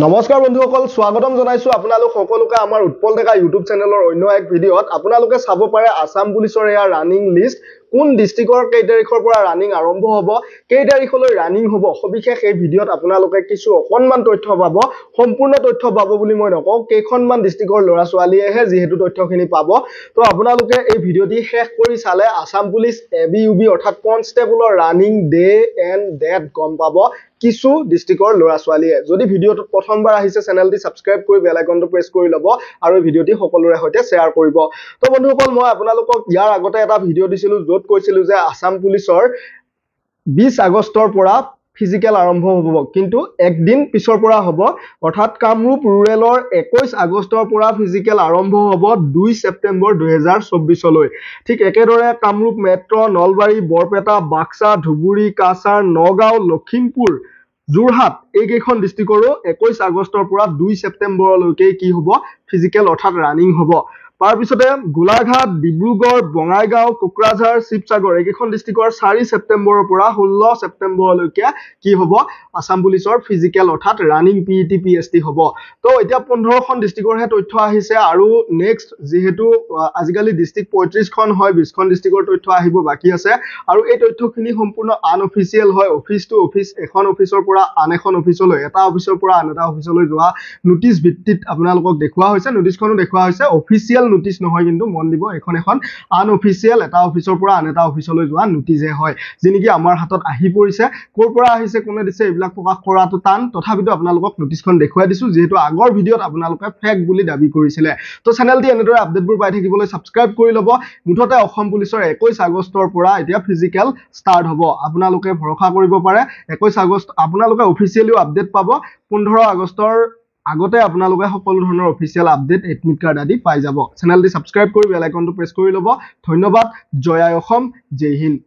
নমস্কাৰ বন্ধুসকল স্বাগতম জনাইছো আপোনালোক সকলোকে আমাৰ উৎপল ডেকা ইউটিউব চেনেলৰ অন্য এক ভিডিঅত আপোনালোকে চাব পাৰে আসাম পুলিচৰ এয়া ৰানিং লিষ্ট কোন ডিস্ট্ৰিক্টৰ কেই তাৰিখৰ পৰা ৰানিং আৰম্ভ হ'ব কেই তাৰিখলৈ ৰানিং হ'ব সবিশেষ এই ভিডিঅত আপোনালোকে কিছু অকনমান তথ্য পাব সম্পূৰ্ণ তথ্য পাব বুলি মই নকওঁ কেইখনমান ডিস্ট্ৰিক্টৰ ল'ৰা ছোৱালীয়েহে যেহেতু তথ্যখিনি পাব তো আপোনালোকে এই ভিডিঅটি শেষ কৰি চালে আসাম পুলিচ এবিইউবি অৰ্থাৎ কনষ্টেবলৰ ৰানিং ডে এণ্ড ডেট গম পাব কিছু ডিস্ট্ৰিক্টৰ ল'ৰা ছোৱালীয়ে যদি ভিডিঅটো প্ৰথমবাৰ আহিছে চেনেলটি সাবস্ক্ৰাইব কৰি বেল আইকনটো প্ৰেছ কৰি ল'ব আৰু ভিডিঅটি সকলোৰে সৈতে শেয়াৰ কৰিব তো বন্ধুসকল মই আপোনালোকক ইয়াৰ আগতে এটা ভিডিঅ দিছিলো য'ত কৈছিলো যে আসাম পুলিচৰ 20 আগষ্টৰ পৰা ফিজিক্যাল আৰম্ভ হ'ব কিন্তু একদিন পিছৰ পৰা হ'ব অৰ্থাৎ কামৰূপ ৰুৰেলৰ 21 আগষ্টৰ পৰা ফিজিক্যাল আৰম্ভ হ'ব 2 ছেপ্টেম্বৰ 2024 লৈ ঠিক একেদৰে কামৰূপ মেট্ৰ নলবাৰী বৰপেটা বাক্সা ধুবুৰী কাছাৰ নগাঁও লখিমপুৰ যোৰহাট এই কেইখন ডিস্ট্ৰিক্টৰো 21 আগষ্টৰ পৰা 2 ছেপ্টেম্বৰলৈকে কি হ'ব ফিজিক্যাল অৰ্থাৎ ৰানিং হ'ব তাৰ পিছতে গোলাঘাট ডিব্ৰুগড় বঙাইগাঁও কোকৰাঝাৰ শিৱসাগৰ এই কেইখন ডিস্ট্ৰিক্টৰ 4 ছেপ্টেম্বৰৰ পৰা 16 ছেপ্টেম্বৰলৈকে কি হ'ব আসাম পুলিচৰ ফিজিক্যাল অৰ্থাৎ ৰানিং পিইটি পিএসটি হ'ব তো এতিয়া 15খন ডিস্ট্ৰিক্টৰ হে তথ্য আহিছে আৰু নেক্সট যেহেতু আজিকালি ডিস্ট্ৰিক্ট 35 খন হয় 20 খন ডিস্ট্ৰিক্টৰ তথ্য আহিব বাকি আছে আৰু এই তথ্যখিনি সম্পূৰ্ণ আনঅফিচিয়েল হয় অফিস টু অফিস এখন অফিসৰ পৰা আন এখন অফিসলৈ এটা অফিসৰ পৰা আন এটা অফিসলৈ যোৱা নোটিস ভিত্তিত আপোনালোকক দেখুৱা হৈছে নোটিসখনো দেখুৱা হৈছে অফিচিয়েল নোটিস নহয় কিন্তু মন দিব এখন আনঅফিচিয়েল এটা অফিসৰ পৰা আন এটা অফিসলৈ যোৱা নোটিসে হয় যেনেকি আমাৰ হাতত আহি পৰিছে কৰ পৰা আহিছে কোনে দিছে এইবিলাক প্ৰকাশ কৰাটো টান তথাপিতো আপোনালোকক নোটিসখন দেখুৱাই দিছো যেহেতু আগৰ ভিডিঅত আপোনালোকে ফেক বুলি দাবী কৰিছিলে তো চেনেলটি এনেদৰে আপডেটবোৰ পাই থাকিবলৈ সাবস্ক্ৰাইব কৰি ল'ব মুঠতে অসম পুলিচৰ 21 আগষ্টৰ পৰা এতিয়া ফিজিক্যাল ষ্টাৰ্ট হ'ব আপোনালোকে ভৰসা কৰিব পাৰে 21 আগষ্ট আপোনালোকে অফিচিয়েলি আপডেট পাব 15 আগষ্টৰ আগতে আপোনালোকে সকলো ধৰণৰ অফিচিয়েল আপডেট এডমিট কাৰ্ড আদি পাই যাব চেনেলটি সাবস্ক্ৰাইব কৰি বেল আইকনটো প্ৰেছ কৰি ল'ব ধন্যবাদ জয় আই অসম জয় হিন্দ